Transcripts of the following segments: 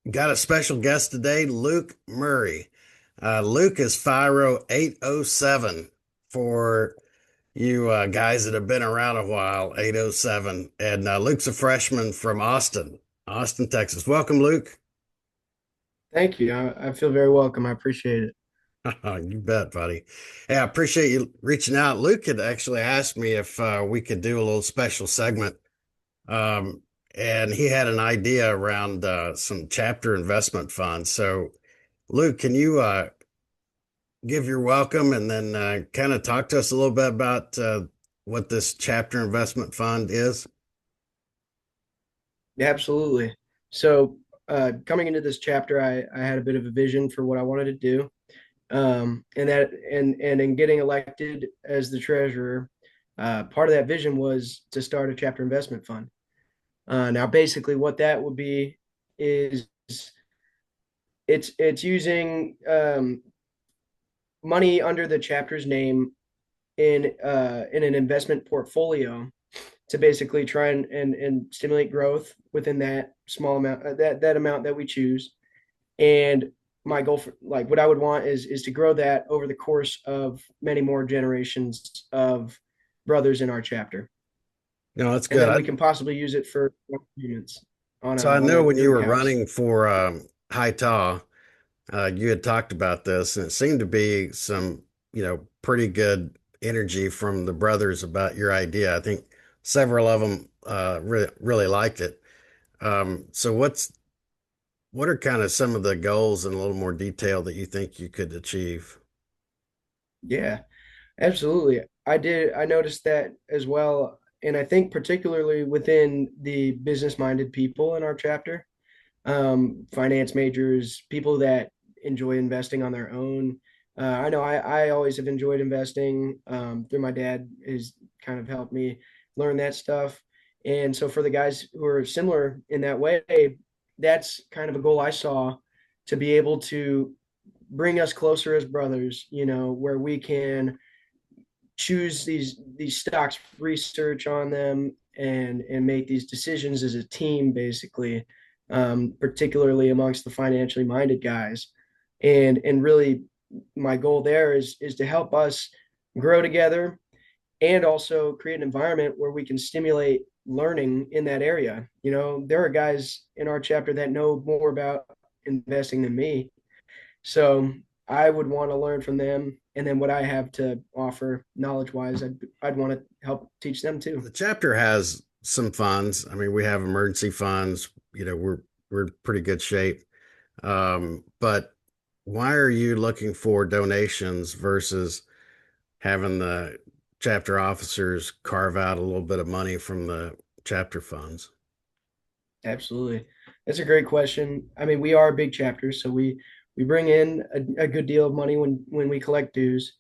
Got a special guest today, Luke Murray. Luke is Phi-Rho 807 for you guys that have been around a while, 807. And Luke's a freshman from Austin, Texas. Welcome, Luke. Thank you. I feel very welcome. I appreciate it. You bet, buddy. Hey, I appreciate you reaching out. Luke had actually asked me if we could do a little special segment. Um, and he had an idea around some chapter investment funds. So, Luke, can you give your welcome and then kind of talk to us a little bit about what this chapter investment fund is? Yeah, absolutely. So, coming into this chapter, I had a bit of a vision for what I wanted to do. And in getting elected as the treasurer, part of that vision was to start a chapter investment fund. Now, basically, what that would be is it's using money under the chapter's name in an investment portfolio to basically try and stimulate growth within that small amount that amount that we choose. And my goal for like what I would want is to grow that over the course of many more generations of brothers in our chapter. No, that's And good. then we can possibly use it for payments So I on know a when you dream were house. running for High Taw, you had talked about this, and it seemed to be some, pretty good energy from the brothers about your idea. I think several of them really liked it. So what are kind of some of the goals in a little more detail that you think you could achieve? Yeah, absolutely. I noticed that as well. And I think particularly within the business minded people in our chapter, finance majors, people that enjoy investing on their own. I know I always have enjoyed investing through my dad, has kind of helped me learn that stuff. And so for the guys who are similar in that way, that's kind of a goal I saw to be able to bring us closer as brothers, where we can choose these stocks, research on them, and make these decisions as a team, basically, particularly amongst the financially minded guys. And really, my goal there is to help us grow together and also create an environment where we can stimulate learning in that area. There are guys in our chapter that know more about investing than me, so I would want to learn from them, and then what I have to offer knowledge wise, I'd want to help teach them too. The chapter has some funds. I mean, we have emergency funds. We're in pretty good shape. But why are you looking for donations versus having the chapter officers carve out a little bit of money from the chapter funds? Absolutely, that's a great question. I mean, we are a big chapter, so we bring in a good deal of money when we collect dues.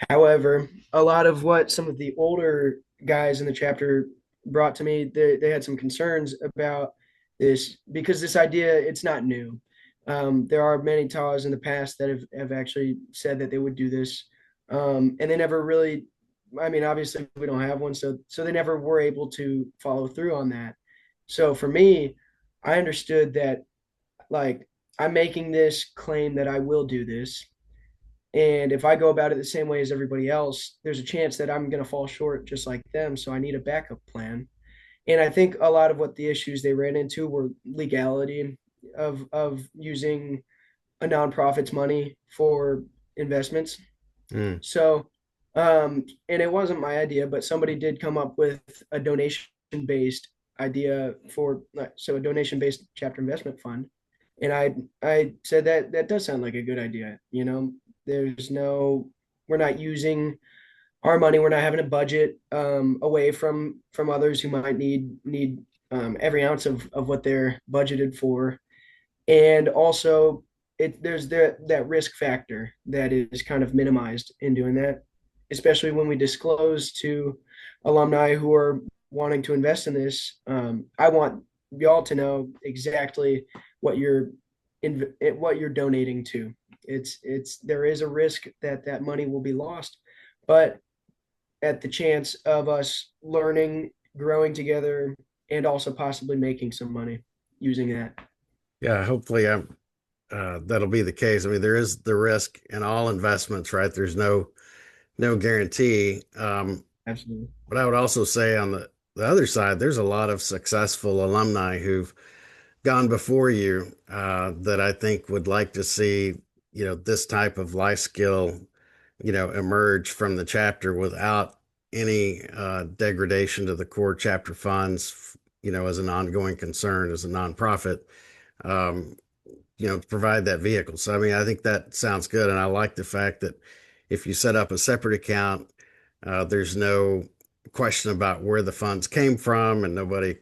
However, a lot of what some of the older guys in the chapter brought to me, they had some concerns about this because this idea, it's not new. There are many TAWs in the past that have actually said that they would do this. And they never really, I mean, obviously we don't have one, so they never were able to follow through on that. So for me, I understood that, like, I'm making this claim that I will do this, and if I go about it the same way as everybody else, there's a chance that I'm going to fall short just like them. So I need a backup plan. And I think a lot of what the issues they ran into were legality of using a nonprofit's money for investments. Mm. So, and it wasn't my idea, but somebody did come up with a donation based idea for, so a donation based chapter investment fund. And I said that that does sound like a good idea. There's no, we're not using our money. We're not having a budget away from others who might need every ounce of what they're budgeted for. And also, there's that risk factor that is kind of minimized in doing that, especially when we disclose to alumni who are wanting to invest in this. I want y'all to know exactly what what you're donating to. It's there is a risk that that money will be lost, but at the chance of us learning, growing together, and also possibly making some money using that. Yeah, hopefully that'll be the case. I mean, there is the risk in all investments, right? There's no guarantee. Absolutely. But I would also say on the other side, there's a lot of successful alumni who've gone before you that I think would like to see, this type of life skill, emerge from the chapter without any degradation to the core chapter funds, as an ongoing concern as a nonprofit. Um, to provide that vehicle. So, I mean, I think that sounds good. And I like the fact that if you set up a separate account, there's no question about where the funds came from, and nobody,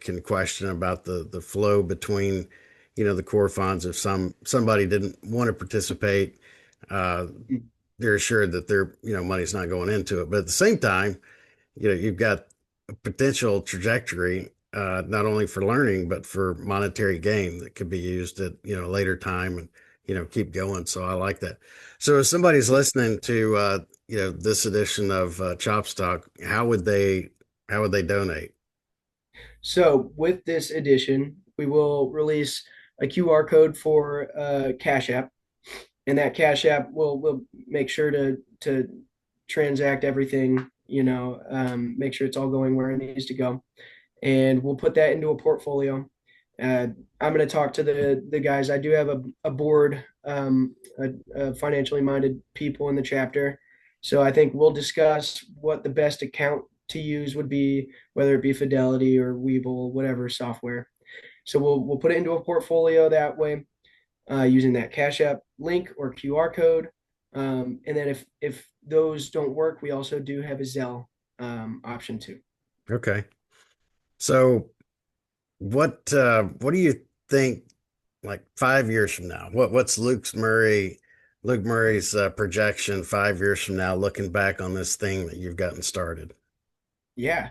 can question about the flow between, the core funds. If somebody didn't want to participate, uh, they're assured that their, money's not going into it. But at the same time, you've got a potential trajectory, not only for learning but for monetary gain that could be used at a later time, and keep going. So I like that. So if somebody's listening to this edition of Chops Talk, how would they donate? So with this edition, we will release a QR code for Cash App, and that Cash App will make sure to transact everything. Make sure it's all going where it needs to go, and we'll put that into a portfolio. I'm going to talk to the guys. I do have a board, financially minded people in the chapter, so I think we'll discuss what the best account to use would be, whether it be Fidelity or Webull, whatever software. So we'll put it into a portfolio that way, using that Cash App link or QR code. And then if those don't work, we also do have a Zelle option too. Okay. So what do you think, like 5 years from now? What's Luke Murray's projection 5 years from now, looking back on this thing that you've gotten started? Yeah.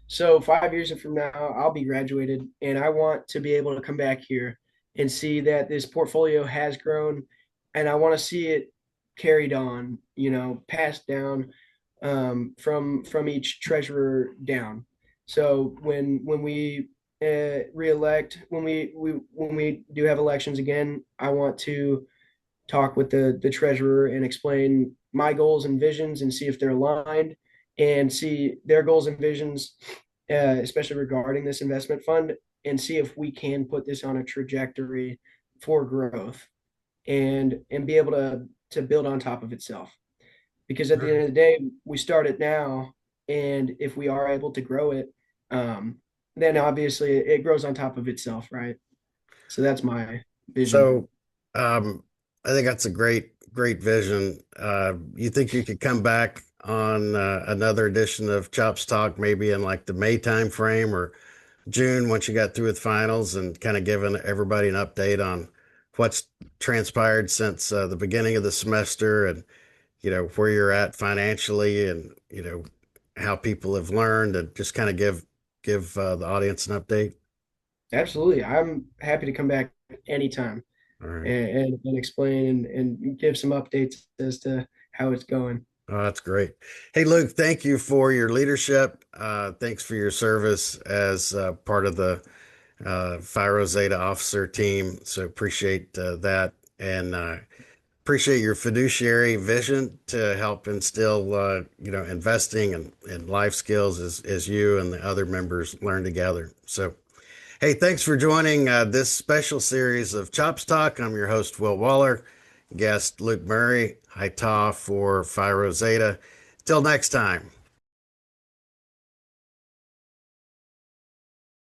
So 5 years from now, I'll be graduated, and I want to be able to come back here and see that this portfolio has grown, and I want to see it carried on, passed down, from each treasurer down. So when we reelect, when we do have elections again, I want to talk with the treasurer and explain my goals and visions and see if they're aligned, and see their goals and visions, especially regarding this investment fund, and see if we can put this on a trajectory for growth, and be able to build on top of itself. Because at All the end right. of the day, we start it now, and if we are able to grow it, then obviously it grows on top of itself, right? So that's my vision. So, I think that's a great vision. You think you could come back on another edition of Chops Talk, maybe in like the May time frame or June, once you got through with finals, and kind of giving everybody an update on what's transpired since the beginning of the semester, and where you're at financially, and how people have learned, and just kind of give the audience an update. Absolutely. I'm happy to come back anytime, All right. and explain and give some updates as to how it's going. Oh, that's great. Hey, Luke, thank you for your leadership. Thanks for your service as part of the Phi-Rho Zeta officer team. So appreciate that, and appreciate your fiduciary vision to help instill, investing and life skills as you and the other members learn together. So, hey, thanks for joining this special series of Chops Talk. I'm your host, Will Waller. Guest Luke Murray, High for Phi-Rho Zeta. Till next time.